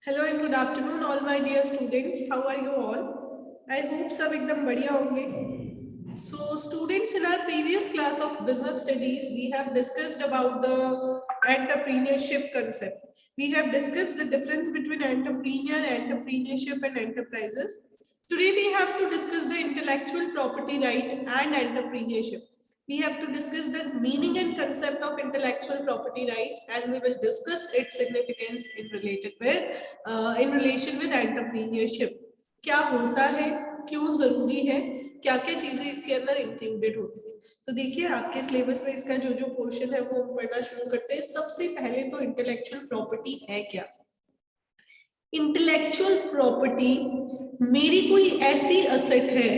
Hello and good afternoon all my dear students, how are you all? I hope सब एकदम बढ़िया होंगे. So students, in our previous class of business studies we have discussed about the entrepreneurship concept. We have discussed the difference between entrepreneurship and enterprises. Today we have to discuss the intellectual property right and entrepreneurship. We have to discuss the meaning and concept of intellectual property right, and we will discuss its significance in relation with entrepreneurship. क्या होता है, क्यों जरूरी है, क्या क्या चीजें इसके अंदर इंक्लूडेड होती है. तो देखिए, आपके सिलेबस में इसका जो जो पोर्शन है वो पढ़ना शुरू करते हैं. सबसे पहले तो इंटेलेक्चुअल प्रॉपर्टी है क्या. इंटेलेक्चुअल प्रॉपर्टी मेरी कोई ऐसी असेट है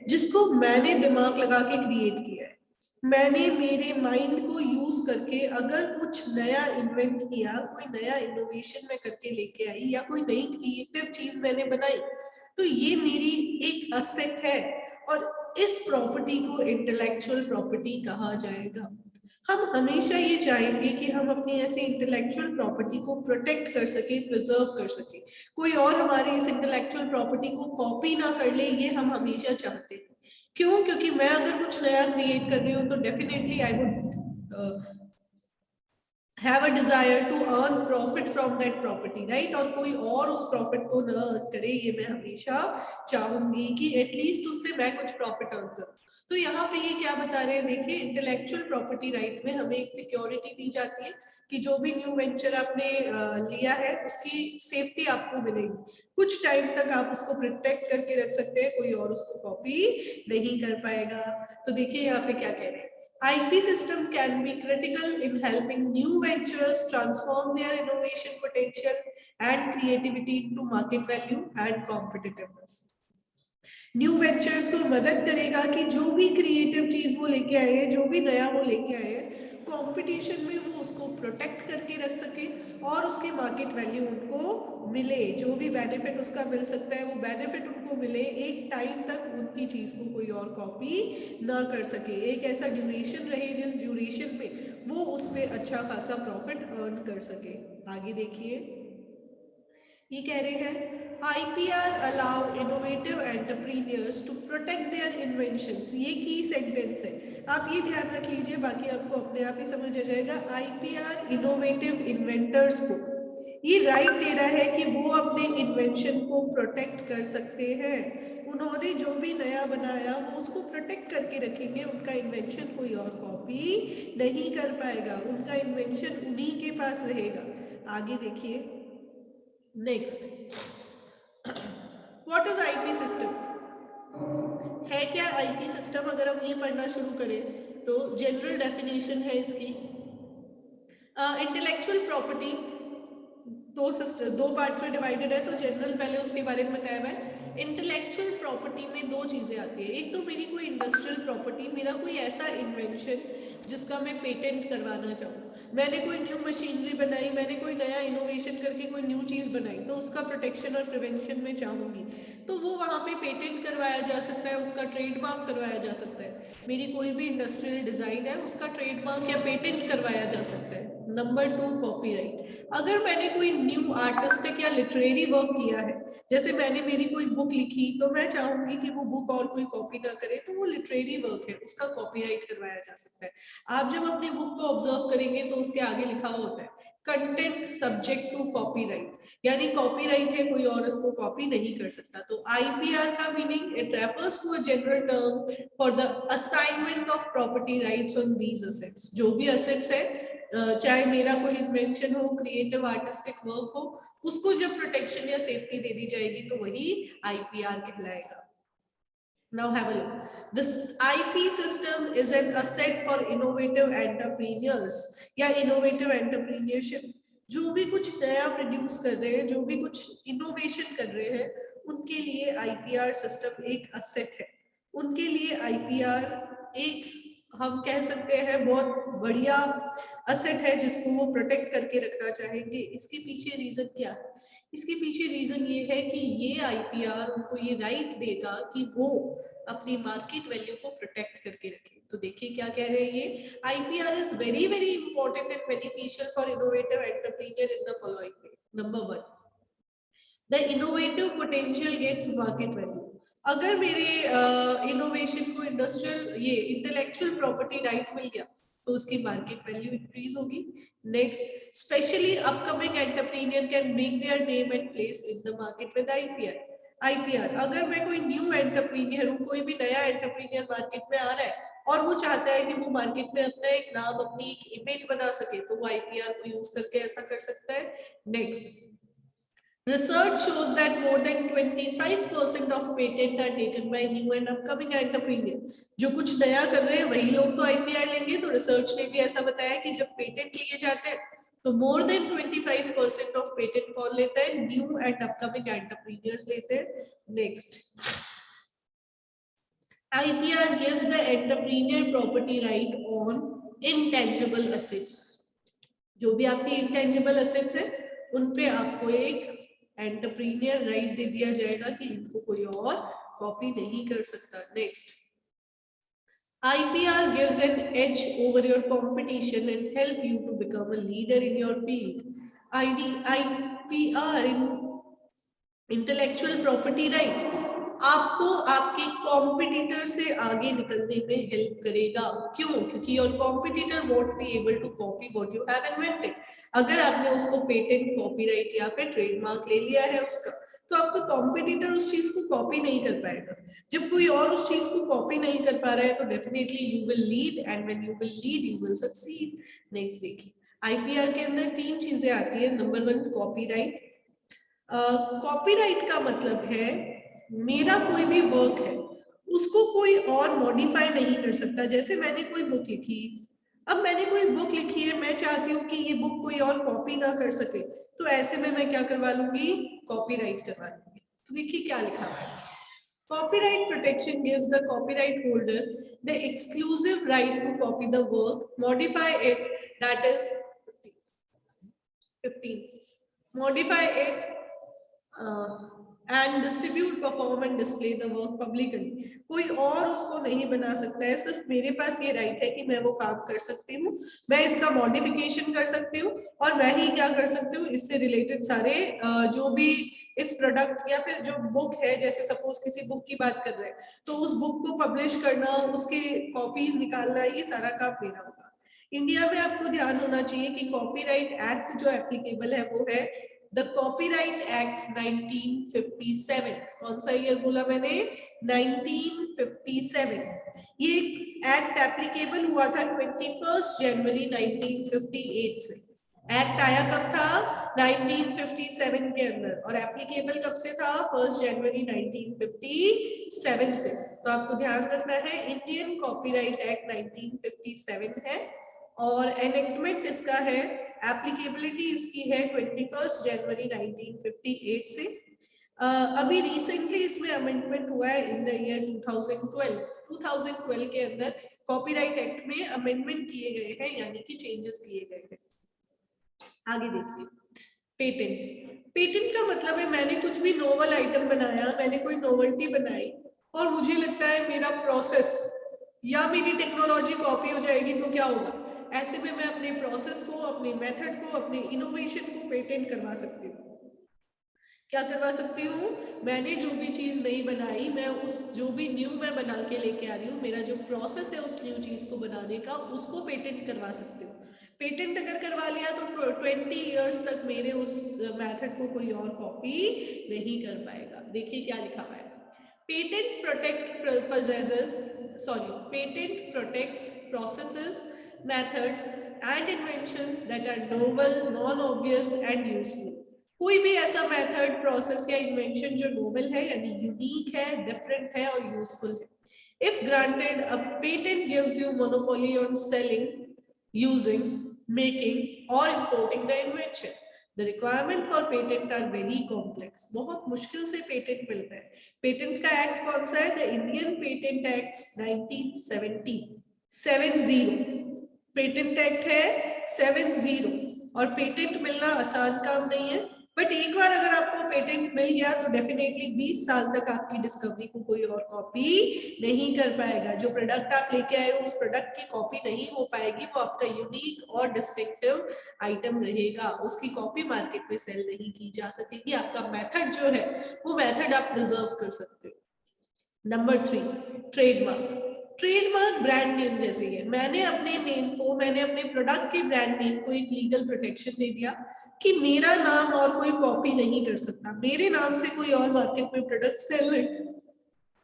जिसको मैंने दिमाग लगा के क्रिएट किया है. मैंने मेरे माइंड को यूज करके अगर कुछ नया इन्वेंट किया, कोई नया इनोवेशन में करके लेके आई, या कोई नई क्रिएटिव चीज मैंने बनाई, तो ये मेरी एक असेट है और इस प्रॉपर्टी को इंटेलेक्चुअल प्रॉपर्टी कहा जाएगा. हम हमेशा ये चाहेंगे कि हम अपनी ऐसी इंटेलेक्चुअल प्रॉपर्टी को प्रोटेक्ट कर सके, प्रिजर्व कर सके. कोई और हमारी इस इंटेलेक्चुअल प्रॉपर्टी को कॉपी ना कर ले, ये हम हमेशा चाहते हैं. क्यों? क्योंकि मैं अगर कुछ नया क्रिएट कर रही हूँ तो definitely I would have a desire to earn profit from that property, right? और कोई और उस प्रॉफिट को न करे, ये मैं हमेशा चाहूंगी कि एटलीस्ट उससे मैं कुछ प्रॉफिट अर्न करूं. तो यहाँ पे ये क्या बता रहे हैं, देखिए, इंटेलेक्चुअल प्रॉपर्टी राइट में हमें एक सिक्योरिटी दी जाती है कि जो भी न्यू वेंचर आपने लिया है उसकी सेफ्टी आपको मिलेगी. कुछ टाइम तक आप उसको प्रोटेक्ट करके रख सकते हैं, कोई और उसको कॉपी नहीं कर पाएगा. तो देखिए यहाँ पे क्या कह रहे हैं, IP system can be critical in helping new ventures transform their innovation potential and creativity into market value and competitiveness. New ventures को मदद करेगा कि जो भी क्रिएटिव चीज वो लेके आए हैं, जो भी नया वो लेके आए हैं, कंपटीशन में वो उसको प्रोटेक्ट करके रख सके और उसके मार्केट वैल्यू उनको मिले. जो भी बेनिफिट उसका मिल सकता है वो बेनिफिट उनको मिले. एक टाइम तक उनकी चीज को कोई और कॉपी ना कर सके. एक ऐसा ड्यूरेशन रहे जिस ड्यूरेशन में वो उसमें अच्छा खासा प्रॉफिट अर्न कर सके. आगे देखिए, ये कह रहे हैं IPR allow innovative entrepreneurs to protect their inventions. ये की सेंटेंस है, आप ये ध्यान रख लीजिए, बाकी आपको अपने आप ही समझ आ जाएगा. IPR इनोवेटिव इन्वेंटर्स को ये राइट दे रहा है कि वो अपने इन्वेंशन को प्रोटेक्ट कर सकते हैं. उन्होंने जो भी नया बनाया वो उसको प्रोटेक्ट करके रखेंगे. उनका इन्वेंशन कोई और कॉपी नहीं कर पाएगा, उनका इन्वेंशन उन्हीं के पास रहेगा. आगे देखिए, next, what is IP system. है क्या आईपी सिस्टम? अगर हम ये पढ़ना शुरू करें तो जनरल डेफिनेशन है इसकी. इंटेलेक्चुअल प्रॉपर्टी दो पार्ट्स में डिवाइडेड है, तो जनरल पहले उसके बारे में बताया हुआ है. इंटेलेक्चुअल प्रॉपर्टी में दो चीजें आती है. एक तो मेरी कोई इंडस्ट्रियल प्रॉपर्टी, मेरा कोई ऐसा इन्वेंशन जिसका मैं पेटेंट करवाना चाहूँ. मैंने कोई न्यू मशीनरी बनाई, मैंने कोई नया इनोवेशन करके कोई न्यू चीज बनाई, तो उसका प्रोटेक्शन और प्रिवेंशन में चाहूंगी, तो वो वहां पे पेटेंट करवाया जा सकता है, उसका ट्रेडमार्क करवाया जा सकता है. मेरी कोई भी इंडस्ट्रियल डिजाइन है, उसका ट्रेडमार्क या पेटेंट करवाया जा सकता है. Number 2, copyright. अगर मैंने कोई न्यू आर्टिस्टिक या लिटरेरी वर्क किया है, जैसे मैंने मेरी कोई बुक लिखी, तो मैं चाहूंगी कि वो बुक और कोई कॉपी ना करे, तो वो लिटरेरी वर्क है, उसका कॉपीराइट करवाया जा सकता है. आप जब अपनी बुक को ऑब्जर्व करेंगे तो उसके आगे लिखा हुआ होता है कंटेंट सब्जेक्ट टू कॉपीराइट, यानी कॉपीराइट है, कोई और इसको कॉपी नहीं कर सकता. तो आईपीआर का meaning, it refers to a general term for the assignment of property rights on these assets. जो भी असेट्स है, चाहे मेरा कोई इन्वेंशन हो, क्रिएटिव आर्टिस्टिक वर्क हो, उसको जब प्रोटेक्शन या सेफ्टी दे दी जाएगी तो वही आईपीआर कहलाएगा. Now have a look. This IP system is an asset for innovative entrepreneurs या innovative entrepreneurship. जो भी कुछ नया प्रोड्यूस कर रहे हैं, जो भी कुछ इनोवेशन कर रहे हैं, उनके लिए आईपीआर सिस्टम एक असेट है. उनके लिए आईपीआर एक, हम कह सकते हैं, बहुत बढ़िया असेट है जिसको वो प्रोटेक्ट करके रखना चाहेंगे. इसके पीछे रीजन क्या है? इसके पीछे रीजन ये है कि ये आईपीआर उनको ये राइट देगा कि वो अपनी मार्केट वैल्यू को प्रोटेक्ट करके रखें. तो देखिए क्या कह रहे हैं ये, IPR is very very important and beneficial for innovative entrepreneur in the following way. Number 1, the innovative potential gets market value. अगर मेरे इनोवेशन को इंडस्ट्रियल ये इंटेलेक्चुअल प्रॉपर्टी राइट मिल गया तो उसकी मार्केट वैल्यू इंक्रीज होगी। Next, specially upcoming entrepreneur can bring their name and place in the market with IPR. अगर मैं कोई न्यू एंटरप्रेन्योर हूँ, कोई भी नया एंटरप्रेन्योर मार्केट में आ रहा है और वो चाहता है कि वो मार्केट में अपना एक नाम, अपनी एक इमेज बना सके, तो वो आईपीआर को यूज करके ऐसा कर सकता है। Next, research shows that more than 25% of patent are taken by new and upcoming entrepreneur। जो कुछ नया कर रहे हैं वही लोग तो आईपीआर लेंगे। तो रिसर्च ने भी ऐसा बताया कि जब पेटेंट लिए जाते हैं तो मोर देन 25% ऑफ पेटेंट कौन लेता है? न्यू एंड अपकमिंग एंटरप्रेन्योर्स लेते हैं। Next, IPR gives the entrepreneur property right on intangible assets. जो भी आपकी इंटेंजिबल असेट्स है उन पे आपको एक एंटरप्रेन्योर राइट दे दिया जाएगा कि इनको कोई और कॉपी नहीं कर सकता। Next, IPR gives an edge over your competition and help you to become a leader in your field. IPR in intellectual property right आपको आपके कॉम्पिटिटर से आगे निकलने में हेल्प करेगा। क्यों? क्योंकि your competitor won't be able to copy what you have invented. अगर आपने उसको पेटेंट, कॉपीराइट या फिर ट्रेडमार्क ले लिया है उसका, तो आपका कॉम्पिटिटर उस चीज को कॉपी नहीं कर पाएगा। जब कोई और उस चीज को कॉपी नहीं कर पा रहा है तो definitely you will lead, and when you will lead you will succeed. Next देखिए, आईपीआर के अंदर 3 चीजें आती है। Number 1, copyright. कॉपीराइट का मतलब है मेरा कोई भी वर्क है उसको कोई और मॉडिफाई नहीं कर सकता। जैसे मैंने कोई बुक लिखी, अब मैंने कोई बुक लिखी है, मैं चाहती हूँ कि ये बुक कोई और कॉपी ना कर सके, तो ऐसे में मैं क्या करवा लूंगी? कॉपीराइट करवा लूंगी। तो देखिए क्या लिखा हुआ है, copyright protection gives the copyright holder the exclusive right to copy the work, modify it, that is 15, modify it and distribute, perform and display the work publicly। कोई और उसको नहीं बना सकता है, सिर्फ मेरे पास ये राइट है कि मैं वो काम कर सकती हूँ, मैं इसका मॉडिफिकेशन कर सकती हूँ, और मैं ही क्या कर सकती हूँ, इससे रिलेटेड सारे जो भी इस प्रोडक्ट या फिर जो बुक है, जैसे सपोज किसी बुक की बात कर रहे हैं तो उस बुक को पब्लिश करना, उसके कॉपीज निकालना, ये सारा काम मेरा होगा। इंडिया में आपको ध्यान होना चाहिए कि कॉपीराइट एक्ट जो एप्लीकेबल है वो है द कॉपीराइट एक्ट 1957। कौन सा ईयर बोला मैंने? 1957। ये एक्ट एप्लीकेबल हुआ था 21 जनवरी 1958 से। एक्ट आया कब था? 1957 के अंदर, और एप्लीकेबल कब से था? 1 जनवरी 1957 से। तो आपको ध्यान रखना है इंडियन कॉपीराइट एक्ट 1957 है, और एनेक्टमेंट इसका है, एप्लीकेबिलिटी इसकी है 21 जनवरी 1958 से। अभी रिसेंटली इसमें अमेंडमेंट हुआ है इन द ईयर 2012 के अंदर कॉपीराइट एक्ट में अमेंडमेंट किए गए हैं, यानी कि चेंजेस किए गए हैं। आगे देखिए, पेटेंट। पेटेंट का मतलब है मैंने कुछ भी नोवल आइटम बनाया, मैंने कोई नोवेल्टी बनाई और मुझे लगता है मेरा प्रोसेस या मेरी टेक्नोलॉजी कॉपी हो जाएगी, तो क्या होगा? ऐसे में मैं अपने प्रोसेस को, अपने मेथड को, अपने इनोवेशन को पेटेंट करवा सकती हूँ। क्या करवा सकती हूँ? मैंने जो भी चीज नहीं बनाई, मैं उस जो भी न्यू मैं बना के लेके आ रही हूँ, मेरा जो प्रोसेस है उस न्यू चीज को बनाने का, उसको पेटेंट करवा सकती हूँ। पेटेंट अगर करवा लिया तो 20 इयर्स तक मेरे उस मेथड को कोई और कॉपी नहीं कर पाएगा। देखिए क्या लिखा हुआ है, patent protects processes, methods and inventions that are novel, non-obvious and useful। कोई भी ऐसा मेथड, प्रोसेस या इन्वेंशन जो नोवेल है यानी यूनिक है, डिफरेंट है और यूजफुल है। If granted, a patent gives you monopoly on selling, using, making और importing the invention. The requirement for patent are very complex। बहुत मुश्किल से पेटेंट मिलता है। पेटेंट का एक्ट कौन सा है? The Indian Patent Act 1970। Patent act है 70, और पेटेंट मिलना आसान काम नहीं है। बट एक बार अगर आपको पेटेंट मिल गया तो डेफिनेटली 20 साल तक आपकी डिस्कवरी को कोई और कॉपी नहीं कर पाएगा। जो प्रोडक्ट आप लेके आए हो उस प्रोडक्ट की कॉपी नहीं हो पाएगी, वो आपका यूनिक और डिस्टिंक्टिव आइटम रहेगा, उसकी कॉपी मार्केट में सेल नहीं की जा सकेगी। आपका मेथड जो है वो मेथड आप डिजर्व कर सकते हो। Number 3, trademark. Trademark brand name जैसे है, मैंने अपने नेम को, मैंने अपने प्रोडक्ट के ब्रांड नेम को एक लीगल प्रोटेक्शन दे दिया कि मेरा नाम और कोई कॉपी नहीं कर सकता, मेरे नाम से कोई और मार्केट में प्रोडक्ट सेल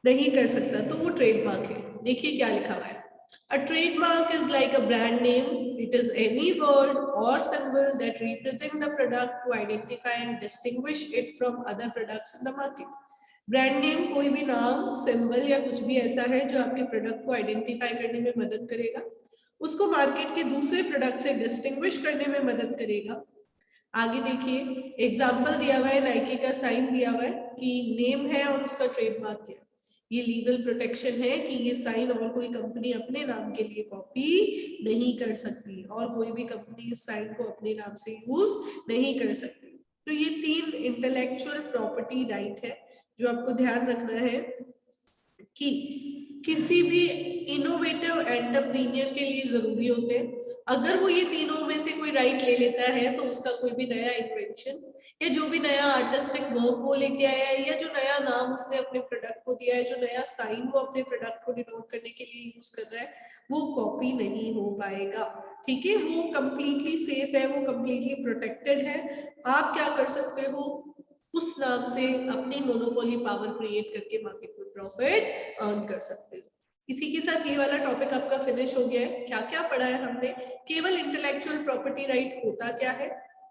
नहीं कर सकता, तो वो ट्रेडमार्क है। देखिए क्या लिखा हुआ है, A trademark is like a brand name. It is any word or symbol that represent the product to identify and distinguish it from other products in the market. Brand name कोई भी नाम, symbol या कुछ भी ऐसा है जो आपके प्रोडक्ट को आइडेंटिफाई करने में मदद करेगा, उसको मार्केट के दूसरे प्रोडक्ट से डिस्टिंग्विश करने में मदद करेगा। आगे देखिए एग्जांपल दिया हुआ है, नाइकी का साइन दिया हुआ है कि नेम है और उसका ट्रेडमार्क किया, ये लीगल प्रोटेक्शन है कि ये साइन और कोई कंपनी अपने नाम के लिए कॉपी नहीं कर सकती और कोई भी कंपनी इस साइन को अपने नाम से यूज नहीं कर सकती। तो ये 3 इंटेलेक्चुअल प्रॉपर्टी राइट है जो आपको ध्यान रखना है कि किसी भी इनोवेटिव एंटरप्रेन्योर के लिए जरूरी होते हैं। अगर वो ये तीनों में से कोई राइट ले लेता है तो उसका कोई भी नया इन्वेंशन या जो भी नया आर्टिस्टिक वर्क वो लेके आया है, या जो नया नाम उसने अपने प्रोडक्ट को दिया है, जो नया साइन वो अपने प्रोडक्ट को डिनोट करने के लिए यूज कर रहा है, वो कॉपी नहीं हो पाएगा। ठीक है, वो कंप्लीटली सेफ है, वो कंप्लीटली प्रोटेक्टेड है। आप क्या कर सकते हो, उस नाम से अपनी मोनोपोली पावर क्रिएट करके मार्केट में प्रॉफिट अर्न कर सकते हो। इसी के साथ ये वाला टॉपिक आपका फिनिश हो गया है। क्या क्या पढ़ा है हमने, केवल इंटेलेक्चुअल प्रॉपर्टी राइट होता क्या है,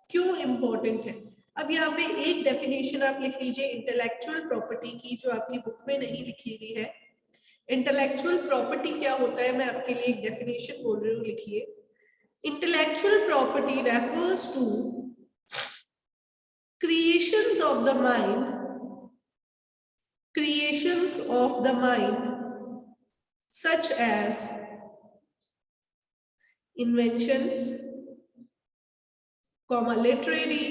क्यों इंपॉर्टेंट है। अब यहाँ पे एक डेफिनेशन आप लिख लीजिए इंटेलेक्चुअल प्रॉपर्टी की, जो आपकी बुक में नहीं लिखी हुई है। इंटेलेक्चुअल प्रॉपर्टी क्या होता है, मैं आपके लिए एक डेफिनेशन बोल रही हूँ, लिखिए। Intellectual property refers to creations of the mind such as inventions, literary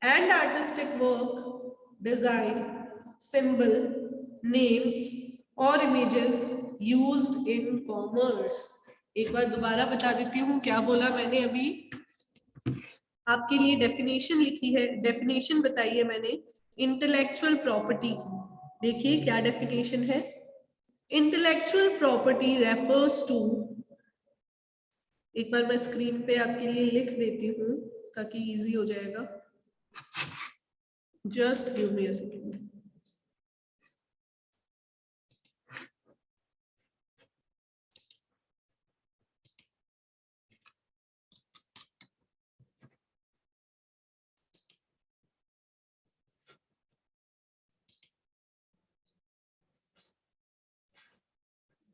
and artistic work, design, symbol, names or images used in commerce। एक बार दोबारा बता देती हूँ क्या बोला मैंने अभी। आपके लिए डेफिनेशन लिखी है, डेफिनेशन बताई है मैंने इंटेलेक्चुअल प्रॉपर्टी की। देखिए क्या डेफिनेशन है, इंटेलेक्चुअल प्रॉपर्टी रेफर्स टू, एक बार मैं स्क्रीन पे आपके लिए लिख देती हूँ ताकि इजी हो जाएगा। Just give me a second.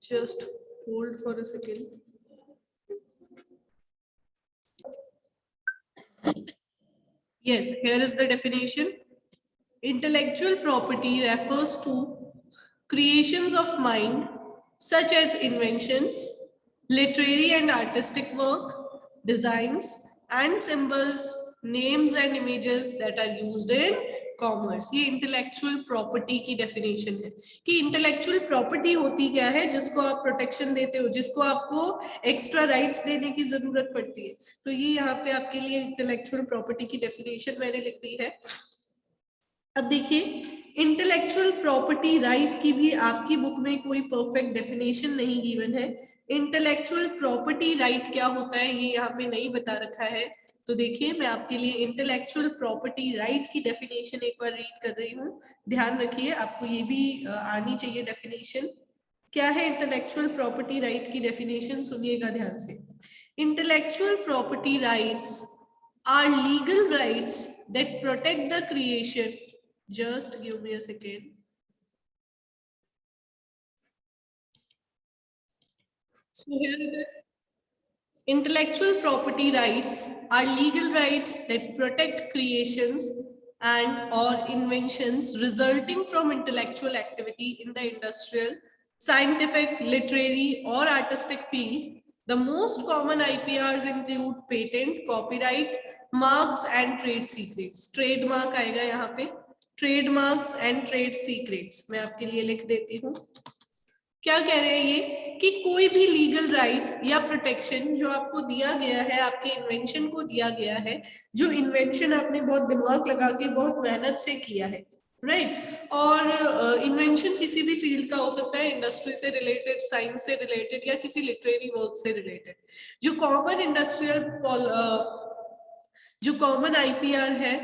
Just hold for a second. Yes, here is the definition. Intellectual property refers to creations of mind such as inventions, literary and artistic work, designs and symbols, names and images that are used in commerce. ये intellectual property की definition है कि intellectual property होती क्या है, जिसको आप protection देते हो, जिसको आपको एक्स्ट्रा राइट्स देने की जरूरत पड़ती है। तो ये यहाँ पे आपके लिए इंटेलेक्चुअल प्रॉपर्टी की डेफिनेशन मैंने लिख दी है। अब देखिए इंटेलेक्चुअल प्रॉपर्टी राइट की भी आपकी बुक में कोई परफेक्ट डेफिनेशन नहीं गिवन है। इंटेलेक्चुअल प्रॉपर्टी राइट क्या होता है ये यहाँ पे नहीं बता रखा है। तो देखिए मैं आपके लिए इंटेलेक्चुअल प्रॉपर्टी राइट की डेफिनेशन एक बार रीड कर रही हूँ, ध्यान रखिए, आपको ये भी आनी चाहिए डेफिनेशन। क्या है इंटेलेक्चुअल प्रॉपर्टी राइट की डेफिनेशन, सुनिएगा ध्यान से। Intellectual property rights are legal rights that protect the creation. Just give me a second. So here it is. Intellectual property rights are legal rights that protect creations and or inventions resulting from intellectual activity in the industrial, scientific, literary or artistic field The most common IPRs include patent, copyright, marks and trade secrets. Trademark आएगा यहाँ पे, trademarks and trade secrets मैं आपके लिए लिख देती हूँ। क्या कह रहे हैं ये कि कोई भी लीगल राइट या प्रोटेक्शन जो आपको दिया गया है, आपके इन्वेंशन को दिया गया है, जो इन्वेंशन आपने बहुत दिमाग लगा के बहुत मेहनत से किया है, राइट। और इन्वेंशन किसी भी फील्ड का हो सकता है, इंडस्ट्री से रिलेटेड, साइंस से रिलेटेड या किसी लिटरेरी वर्क से रिलेटेड। जो कॉमन इंडस्ट्रियल जो कॉमन आईपीआर है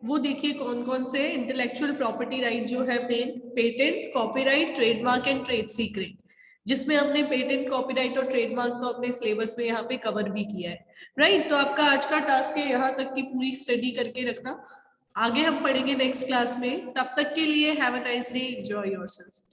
वो देखिए कौन कौन से, इंटेलेक्चुअल प्रॉपर्टी राइट जो है main, patent, copyright, trademark and trade secret, जिसमें हमने पेटेंट, कॉपीराइट और ट्रेडमार्क तो अपने सिलेबस में यहाँ पे कवर भी किया है, राइट। तो आपका आज का टास्क है यहाँ तक की पूरी स्टडी करके रखना, आगे हम पढ़ेंगे नेक्स्ट क्लास में। तब तक के लिए have a nice day, enjoy yourself.